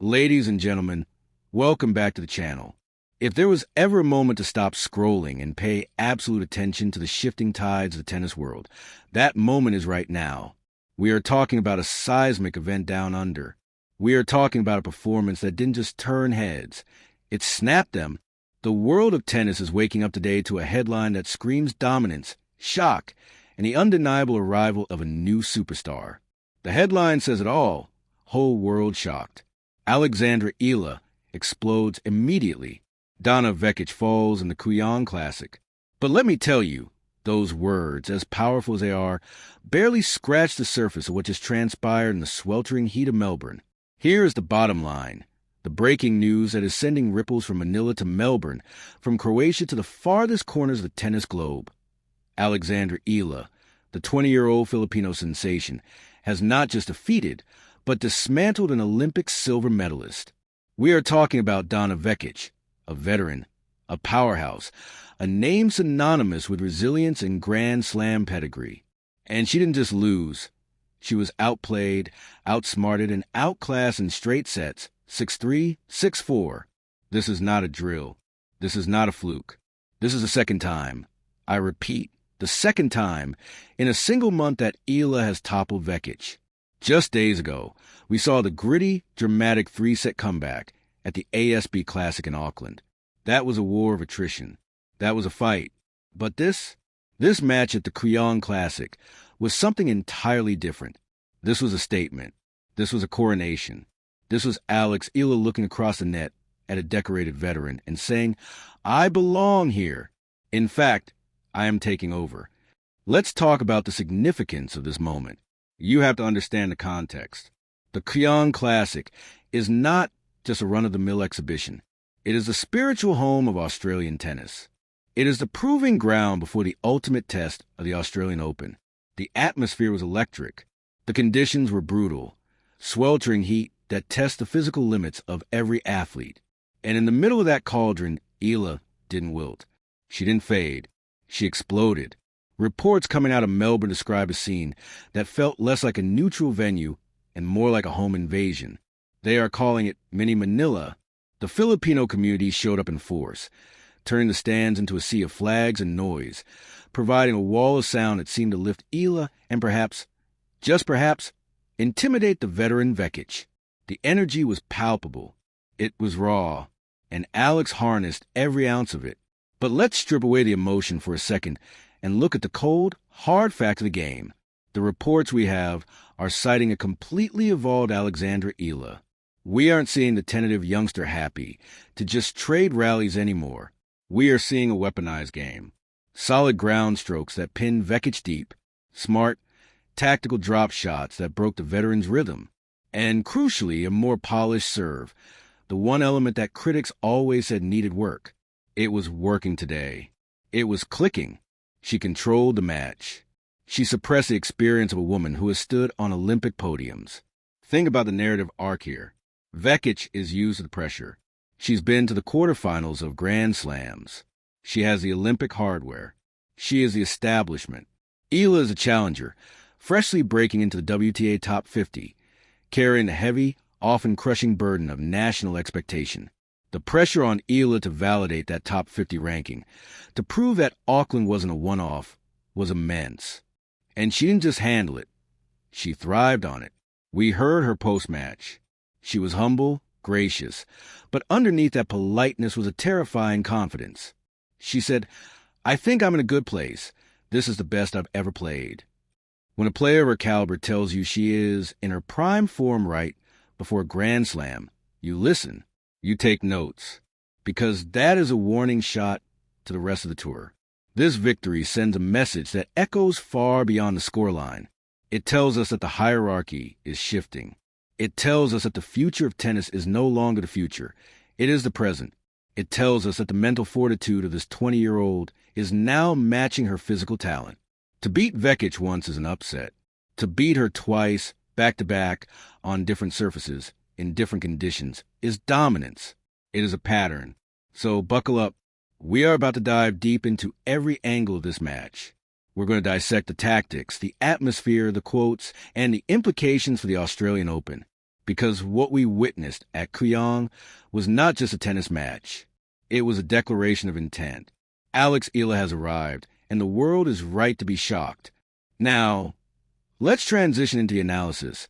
Ladies and gentlemen, welcome back to the channel. If there was ever a moment to stop scrolling and pay absolute attention to the shifting tides of the tennis world, that moment is right now. We are talking about a seismic event down under. We are talking about a performance that didn't just turn heads, it snapped them. The world of tennis is waking up today to a headline that screams dominance, shock, and the undeniable arrival of a new superstar. The headline says it all. Whole world shocked. Alexandra Eala explodes immediately. Donna Vekic falls in the Kooyong Classic. But let me tell you, those words, as powerful as they are, barely scratch the surface of what just transpired in the sweltering heat of Melbourne. Here is the bottom line. The breaking news that is sending ripples from Manila to Melbourne, from Croatia to the farthest corners of the tennis globe. Alexandra Eala, the 20-year-old Filipino sensation, has not just defeated, but dismantled an Olympic silver medalist. We are talking about Donna Vekic, a veteran, a powerhouse, a name synonymous with resilience and Grand Slam pedigree. And she didn't just lose. She was outplayed, outsmarted, and outclassed in straight sets, 6-3, 6-4. This is not a drill. This is not a fluke. This is the second time. I repeat, the second time in a single month that Eala has toppled Vekic. Just days ago, we saw the gritty, dramatic three-set comeback at the ASB Classic in Auckland. That was a war of attrition. That was a fight. But this match at the Kooyong Classic was something entirely different. This was a statement. This was a coronation. This was Alex Eala looking across the net at a decorated veteran and saying, "I belong here. In fact, I am taking over." Let's talk about the significance of this moment. You have to understand the context. The Kooyong Classic is not just a run-of-the-mill exhibition. It is the spiritual home of Australian tennis. It is the proving ground before the ultimate test of the Australian Open. The atmosphere was electric. The conditions were brutal. Sweltering heat that tests the physical limits of every athlete. And in the middle of that cauldron, Eala didn't wilt. She didn't fade. She exploded. Reports coming out of Melbourne describe a scene that felt less like a neutral venue and more like a home invasion. They are calling it Mini Manila. The Filipino community showed up in force, turning the stands into a sea of flags and noise, providing a wall of sound that seemed to lift Eala and perhaps, just perhaps, intimidate the veteran Vekic. The energy was palpable. It was raw, and Alex harnessed every ounce of it. But let's strip away the emotion for a second and look at the cold, hard fact of the game. The reports we have are citing a completely evolved Alexandra Eala. We aren't seeing the tentative youngster happy to just trade rallies anymore. We are seeing a weaponized game. Solid ground strokes that pinned Vekic deep. Smart, tactical drop shots that broke the veteran's rhythm. And crucially, a more polished serve. The one element that critics always said needed work. It was working today. It was clicking. She controlled the match. She suppressed the experience of a woman who has stood on Olympic podiums. Think about the narrative arc here. Vekic is used to the pressure. She's been to the quarterfinals of Grand Slams. She has the Olympic hardware. She is the establishment. Eala is a challenger, freshly breaking into the WTA top 50, carrying the heavy, often crushing burden of national expectation. The pressure on Eala to validate that top 50 ranking, to prove that Auckland wasn't a one-off, was immense. And she didn't just handle it. She thrived on it. We heard her post-match. She was humble, gracious, but underneath that politeness was a terrifying confidence. She said, "I think I'm in a good place. This is the best I've ever played." When a player of her caliber tells you she is in her prime form right before a Grand Slam, you listen. You take notes, because that is a warning shot to the rest of the tour. This victory sends a message that echoes far beyond the scoreline. It tells us that the hierarchy is shifting. It tells us that the future of tennis is no longer the future. It is the present. It tells us that the mental fortitude of this 20-year-old is now matching her physical talent. To beat Vekic once is an upset. To beat her twice, back-to-back, on different surfaces, in different conditions, is dominance. It is a pattern. So buckle up. We are about to dive deep into every angle of this match. We're going to dissect the tactics, the atmosphere, the quotes, and the implications for the Australian Open. Because what we witnessed at Kooyong was not just a tennis match. It was a declaration of intent. Alex Eala has arrived, and the world is right to be shocked. Now, let's transition into the analysis,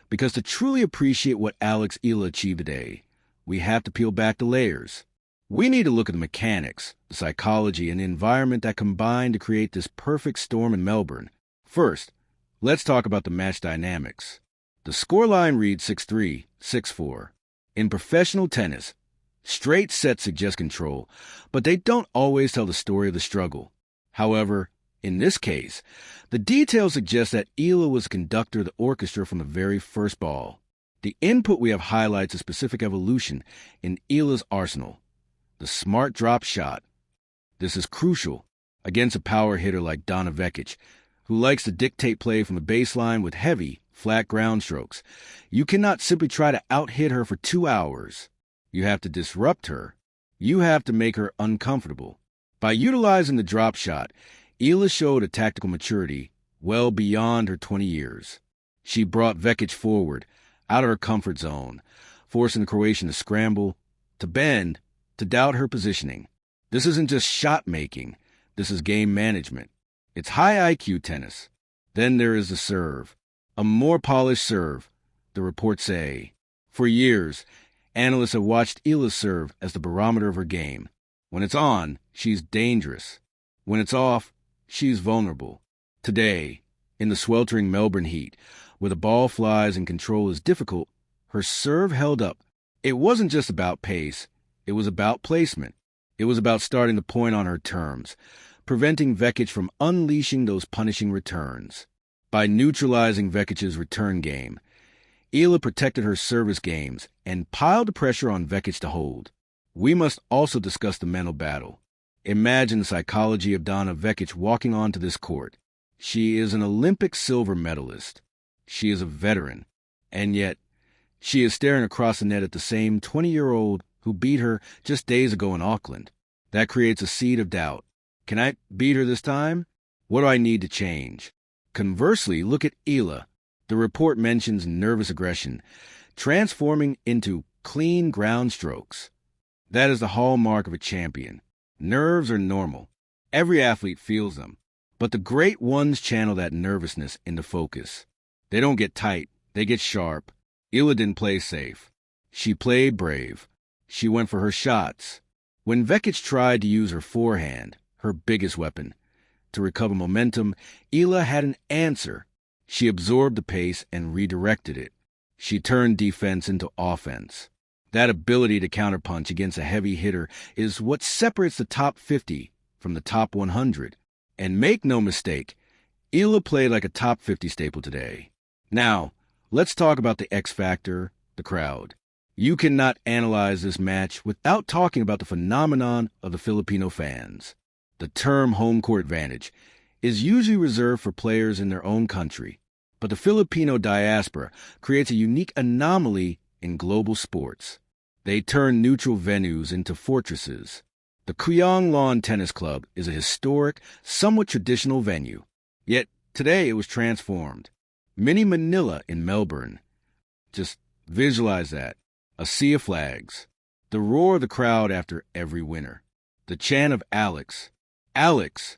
because to truly appreciate what Alex Eala achieved today, we have to peel back the layers. We need to look at the mechanics, the psychology, and the environment that combined to create this perfect storm in Melbourne. First, let's talk about the match dynamics. The scoreline reads 6-3, 6-4. In professional tennis, straight sets suggest control, but they don't always tell the story of the struggle. However, in this case, the details suggest that Eala was the conductor of the orchestra from the very first ball. The input we have highlights a specific evolution in Eala's arsenal. The smart drop shot. This is crucial against a power hitter like Donna Vekic, who likes to dictate play from the baseline with heavy, flat ground strokes. You cannot simply try to out-hit her for 2 hours. You have to disrupt her. You have to make her uncomfortable. By utilizing the drop shot, Eala showed a tactical maturity well beyond her 20 years. She brought Vekic forward, out of her comfort zone, forcing the Croatian to scramble, to bend, to doubt her positioning. This isn't just shot-making. This is game management. It's high IQ tennis. Then there is the serve. A more polished serve, the reports say. For years, analysts have watched Eala serve as the barometer of her game. When it's on, she's dangerous. When it's off, she's vulnerable. Today, in the sweltering Melbourne heat, where the ball flies and control is difficult, her serve held up. It wasn't just about pace. It was about placement. It was about starting the point on her terms, preventing Vekic from unleashing those punishing returns. By neutralizing Vekic's return game, Eala protected her service games and piled the pressure on Vekic to hold. We must also discuss the mental battle. Imagine the psychology of Donna Vekic walking onto this court. She is an Olympic silver medalist. She is a veteran. And yet, she is staring across the net at the same 20-year-old who beat her just days ago in Auckland. That creates a seed of doubt. Can I beat her this time? What do I need to change? Conversely, look at Eala. The report mentions nervous aggression, transforming into clean ground strokes. That is the hallmark of a champion. Nerves are normal. Every athlete feels them. But the great ones channel that nervousness into focus. They don't get tight. They get sharp. Eala didn't play safe. She played brave. She went for her shots. When Vekic tried to use her forehand, her biggest weapon, to recover momentum, Eala had an answer. She absorbed the pace and redirected it. She turned defense into offense. That ability to counterpunch against a heavy hitter is what separates the top 50 from the top 100. And make no mistake, Eala played like a top 50 staple today. Now, let's talk about the X factor, the crowd. You cannot analyze this match without talking about the phenomenon of the Filipino fans. The term home court advantage is usually reserved for players in their own country, but the Filipino diaspora creates a unique anomaly in global sports. They turn neutral venues into fortresses. The Kooyong Lawn Tennis Club is a historic, somewhat traditional venue. Yet today it was transformed. Mini Manila in Melbourne. Just visualize that. A sea of flags. The roar of the crowd after every winner. The chant of Alex, Alex,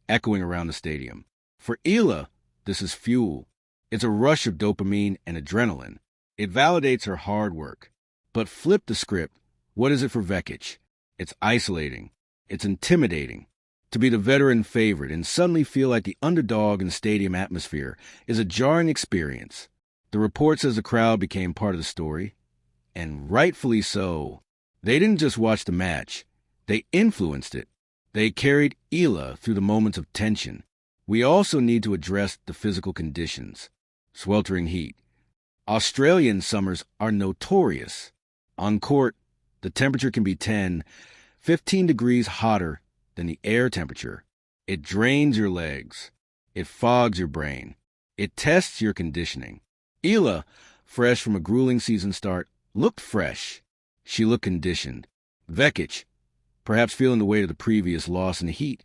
echoing around the stadium. For Eala, this is fuel. It's a rush of dopamine and adrenaline. It validates her hard work. But flip the script. What is it for Vekic? It's isolating. It's intimidating. To be the veteran favorite and suddenly feel like the underdog in the stadium atmosphere is a jarring experience. The report says the crowd became part of the story. And rightfully so. They didn't just watch the match. They influenced it. They carried Eala through the moments of tension. We also need to address the physical conditions. Sweltering heat. Australian summers are notorious. On court, the temperature can be 10, 15 degrees hotter than the air temperature. It drains your legs. It fogs your brain. It tests your conditioning. Eala, fresh from a grueling season start, looked fresh. She looked conditioned. Vekic, perhaps feeling the weight of the previous loss in the heat,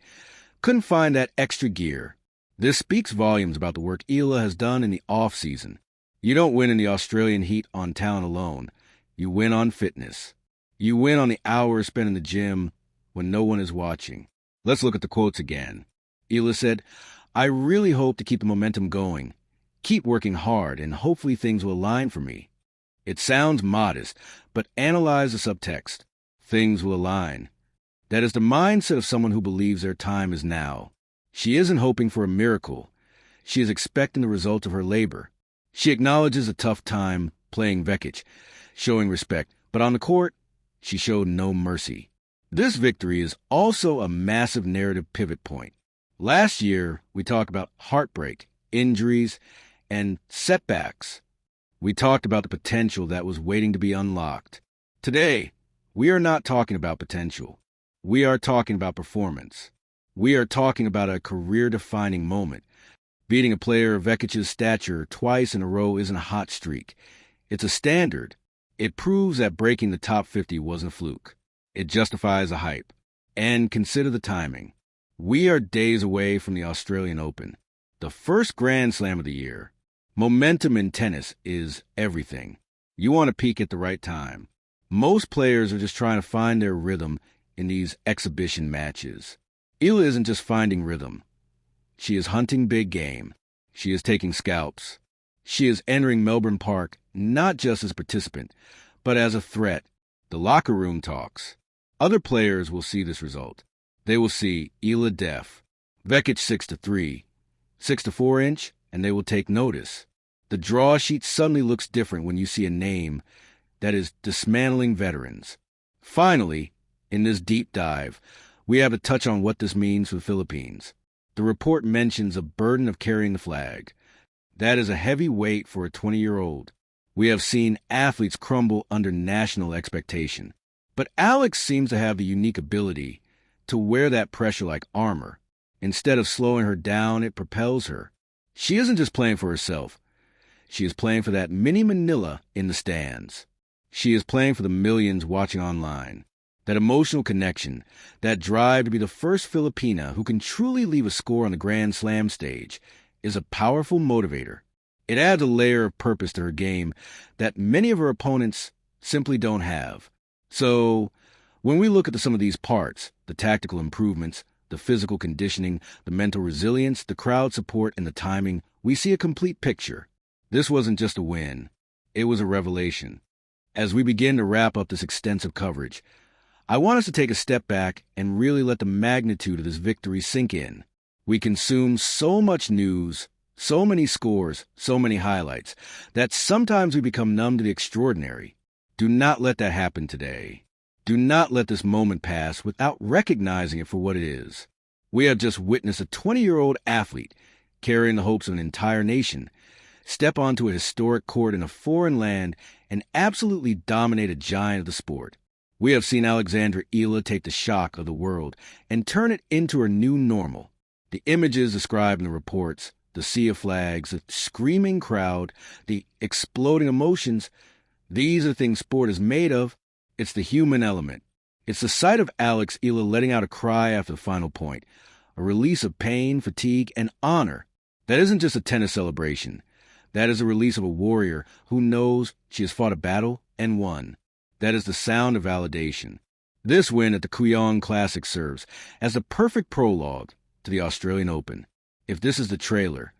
couldn't find that extra gear. This speaks volumes about the work Eala has done in the off-season. You don't win in the Australian heat on talent alone. You win on fitness. You win on the hours spent in the gym when no one is watching. Let's look at the quotes again. Eala said, "I really hope to keep the momentum going. Keep working hard, and hopefully things will align for me." It sounds modest, but analyze the subtext. Things will align. That is the mindset of someone who believes their time is now. She isn't hoping for a miracle. She is expecting the result of her labor. She acknowledges a tough time playing Vekic, showing respect, but on the court, she showed no mercy. This victory is also a massive narrative pivot point. Last year, we talked about heartbreak, injuries, and setbacks. We talked about the potential that was waiting to be unlocked. Today, we are not talking about potential. We are talking about performance. We are talking about a career-defining moment. Beating a player of Vekic's stature twice in a row isn't a hot streak. It's a standard. It proves that breaking the top 50 wasn't a fluke. It justifies the hype. And consider the timing. We are days away from the Australian Open, the first Grand Slam of the year. Momentum in tennis is everything. You want to peak at the right time. Most players are just trying to find their rhythm in these exhibition matches. Eala isn't just finding rhythm. She is hunting big game. She is taking scalps. She is entering Melbourne Park not just as a participant, but as a threat. The locker room talks. Other players will see this result. They will see Eala def, Vekic 6-3, 6-4 inch, and they will take notice. The draw sheet suddenly looks different when you see a name that is dismantling veterans. Finally, in this deep dive, we have to touch on what this means for the Philippines. The report mentions a burden of carrying the flag. That is a heavy weight for a 20-year-old. We have seen athletes crumble under national expectation. But Alex seems to have the unique ability to wear that pressure like armor. Instead of slowing her down, it propels her. She isn't just playing for herself. She is playing for that mini Manila in the stands. She is playing for the millions watching online. That emotional connection, that drive to be the first Filipina who can truly leave a score on the Grand Slam stage, is a powerful motivator. It adds a layer of purpose to her game that many of her opponents simply don't have. So, when we look at some of these parts, the tactical improvements, the physical conditioning, the mental resilience, the crowd support, and the timing, we see a complete picture. This wasn't just a win. It was a revelation. As we begin to wrap up this extensive coverage, I want us to take a step back and really let the magnitude of this victory sink in. We consume so much news, so many scores, so many highlights, that sometimes we become numb to the extraordinary. Do not let that happen today. Do not let this moment pass without recognizing it for what it is. We have just witnessed a 20-year-old athlete carrying the hopes of an entire nation step onto a historic court in a foreign land and absolutely dominate a giant of the sport. We have seen Alexandra Eala take the shock of the world and turn it into her new normal. The images described in the reports, the sea of flags, the screaming crowd, the exploding emotions, these are things sport is made of. It's the human element. It's the sight of Alex Eala letting out a cry after the final point, a release of pain, fatigue, and honor. That isn't just a tennis celebration. That is a release of a warrior who knows she has fought a battle and won. That is the sound of validation. This win at the Kooyong Classic serves as the perfect prologue to the Australian Open. If this is the trailer,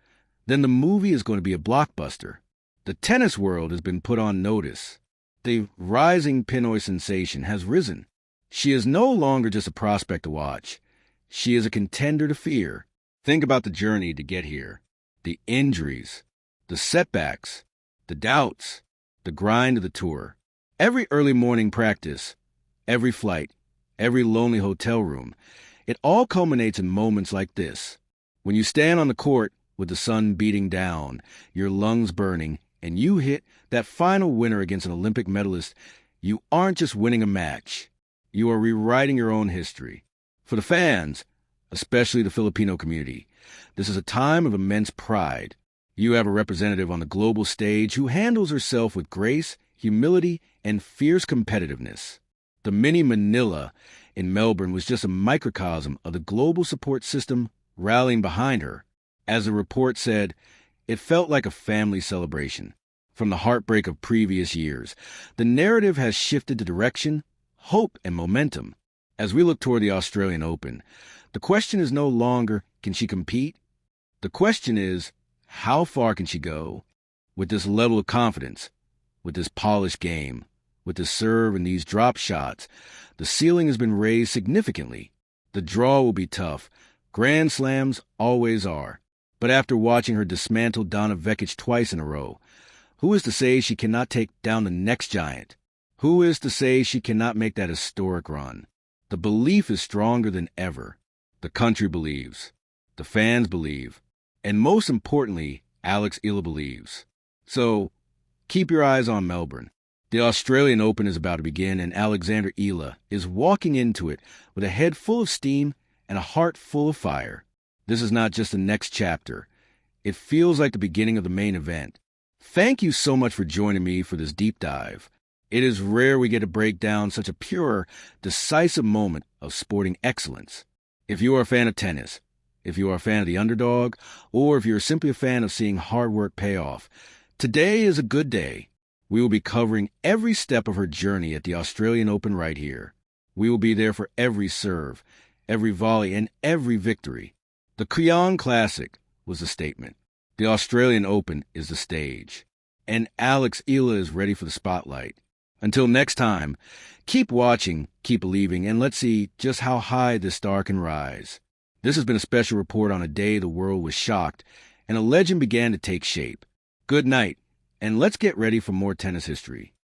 then the movie is going to be a blockbuster. The tennis world has been put on notice. The rising Pinoy sensation has risen. She is no longer just a prospect to watch. She is a contender to fear. Think about the journey to get here. The injuries, the setbacks, the doubts, the grind of the tour. Every early morning practice, every flight, every lonely hotel room, it all culminates in moments like this. When you stand on the court with the sun beating down, your lungs burning, and you hit that final winner against an Olympic medalist, you aren't just winning a match. You are rewriting your own history. For the fans, especially the Filipino community, this is a time of immense pride. You have a representative on the global stage who handles herself with grace, humility, and fierce competitiveness. The mini Manila in Melbourne was just a microcosm of the global support system rallying behind her. As the report said, it felt like a family celebration. from the heartbreak of previous years. The narrative has shifted to direction, hope, and momentum. As we look toward the Australian Open, the question is no longer, can she compete? The question is, how far can she go? With this level of confidence, with this polished game, with this serve and these drop shots, the ceiling has been raised significantly. The draw will be tough. Grand Slams always are. But after watching her dismantle Donna Vekic twice in a row, who is to say she cannot take down the next giant? Who is to say she cannot make that historic run? The belief is stronger than ever. The country believes. The fans believe. And most importantly, Alex Eala believes. So, keep your eyes on Melbourne. The Australian Open is about to begin, and Alexandra Eala is walking into it with a head full of steam and a heart full of fire. This is not just the next chapter. It feels like the beginning of the main event. Thank you so much for joining me for this deep dive. It is rare we get to break down such a pure, decisive moment of sporting excellence. If you are a fan of tennis, if you are a fan of the underdog, or if you're simply a fan of seeing hard work pay off, today is a good day. We will be covering every step of her journey at the Australian Open right here. We will be there for every serve, every volley, and every victory. The Kooyong Classic was the statement. The Australian Open is the stage. And Alex Eala is ready for the spotlight. Until next time, keep watching, keep believing, and let's see just how high this star can rise. This has been a special report on a day the world was shocked and a legend began to take shape. Good night, and let's get ready for more tennis history.